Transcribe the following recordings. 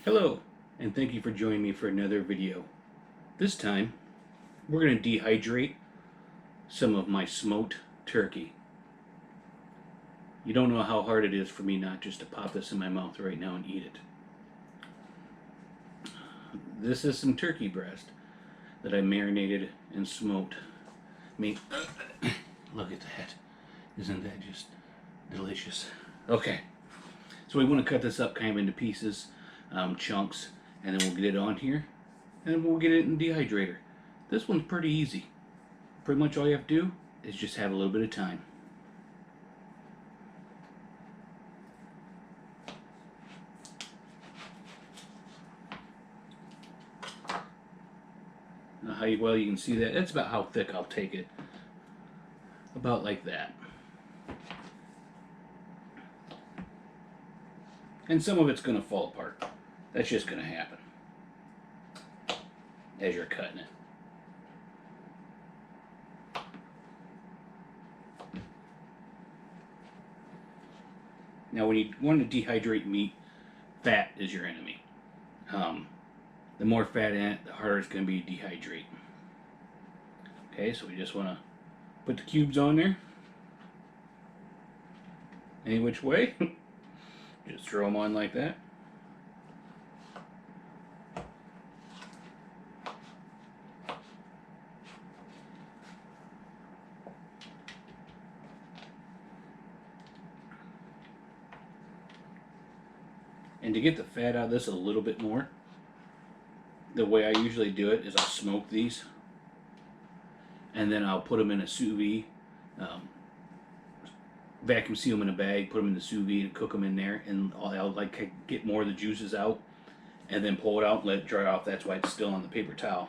Hello, and thank you for joining me for another video. This time, we're going to dehydrate some of my smoked turkey. You don't know how hard it is for me not just to pop this in my mouth right now and eat it. This is some turkey breast that I marinated and smoked. Look at that. Isn't that just delicious? Okay, so we want to cut this up kind of into pieces, chunks, and then we'll get it on here, and we'll get it in the dehydrator. This one's pretty easy. Pretty much all you have to do is just have a little bit of time. Now, how well you can see that, that's about how thick I'll take it. About like that. And some of it's going to fall apart. That's just going to happen as you're cutting it. Now when you want to dehydrate meat, fat is your enemy. The more fat in it, the harder it's going to be to dehydrate. Okay, so we just want to put the cubes on there. Any which way. Just throw them on like that. And to get the fat out of this a little bit more, the way I usually do it is I'll smoke these, and then I'll put them in a sous vide, vacuum seal them in a bag, put them in the sous vide and cook them in there, and I'll like get more of the juices out, and then pull it out and let it dry off. That's why it's still on the paper towel.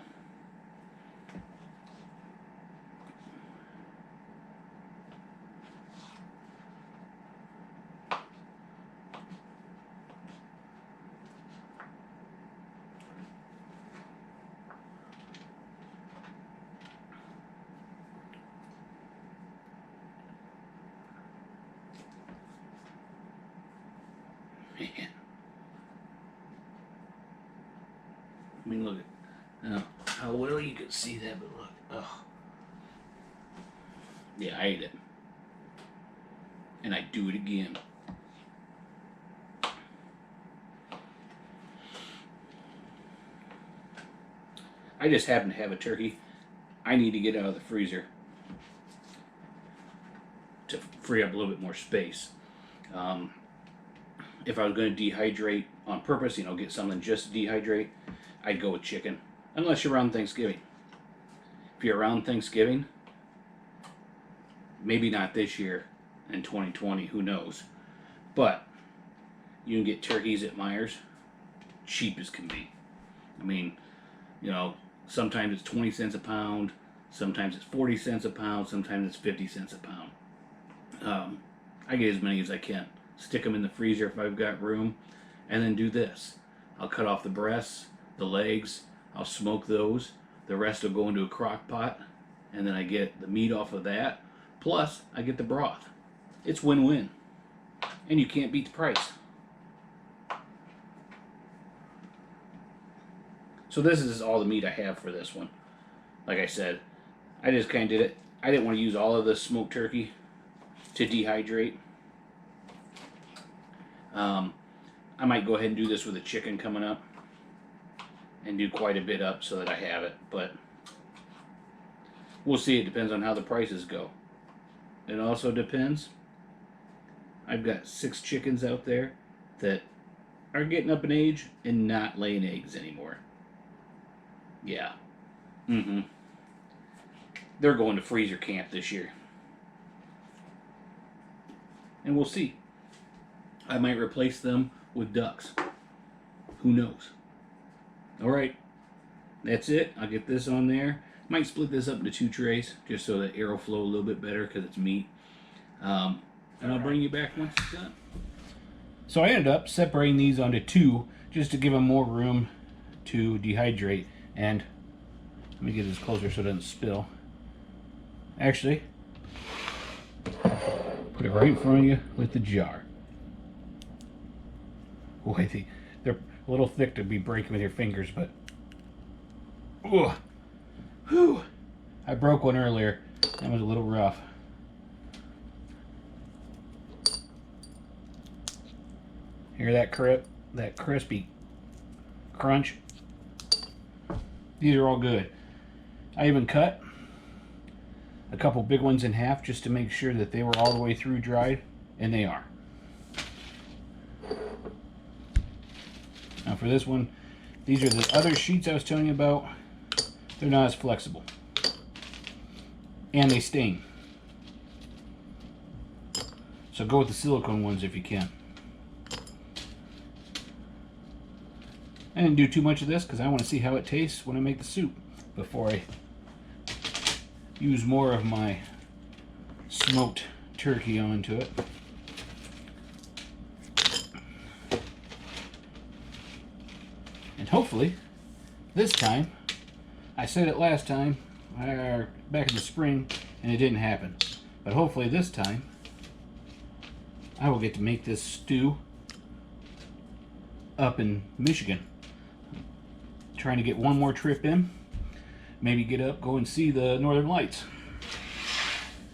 Man. I mean, look at how well you can see that, but look. Oh. Yeah, I ate it. And I do it again. I just happen to have a turkey I need to get out of the freezer to free up a little bit more space. If I was going to dehydrate on purpose, get something just to dehydrate, I'd go with chicken. Unless you're around Thanksgiving. If you're around Thanksgiving, maybe not this year in 2020, who knows. But you can get turkeys at Myers, cheap as can be. I mean, sometimes it's 20 cents a pound, sometimes it's 40 cents a pound, sometimes it's 50 cents a pound. I get as many as I can. Stick them in the freezer if I've got room, and then do this. I'll cut off the breasts, the legs, I'll smoke those. The rest will go into a crock pot, and then I get the meat off of that, plus I get the broth. It's win-win, and you can't beat the price. So this is all the meat I have for this one. Like I said, I just kind of did it. I didn't want to use all of the smoked turkey to dehydrate. I might go ahead and do this with a chicken coming up and do quite a bit up so that I have it, but we'll see. It depends on how the prices go. It also depends. I've got 6 chickens out there that are getting up in age and not laying eggs anymore. Yeah. They're going to freezer camp this year. And we'll see. I might replace them with ducks. Who knows? Alright. That's it. I'll get this on there. Might split this up into 2 trays just so that air will flow a little bit better because it's meat. And I'll bring you back once it's done. So I ended up separating these onto 2 just to give them more room to dehydrate. And let me get this closer so it doesn't spill. Actually, put it right in front of you with the jar. Boy, They're a little thick to be breaking with your fingers, but ooh, whew. I broke one earlier. That was a little rough. Hear that crispy crunch? These are all good. I even cut a couple big ones in half just to make sure that they were all the way through dried, and they are. Now for this one, these are the other sheets I was telling you about. They're not as flexible. And they stain. So go with the silicone ones if you can. I didn't do too much of this because I want to see how it tastes when I make the soup before I use more of my smoked turkey onto it. And hopefully, this time, I said it last time, back in the spring, and it didn't happen. But hopefully this time, I will get to make this stew up in Michigan. Trying to get one more trip in. Maybe get up, go and see the Northern Lights.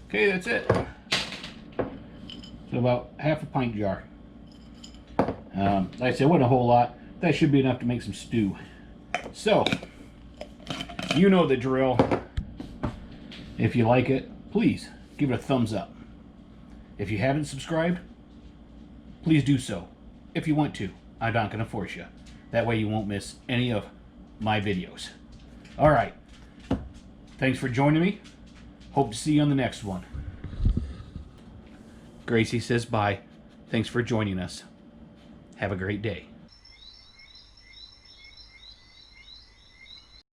Okay, that's it. So about half a pint jar. Like I said, wasn't a whole lot. That should be enough to make some stew. So, you know the drill. If you like it, please give it a thumbs up. If you haven't subscribed, please do so. If you want to, I'm not going to force you. That way you won't miss any of my videos. Alright. Thanks for joining me. Hope to see you on the next one. Gracie says bye. Thanks for joining us. Have a great day.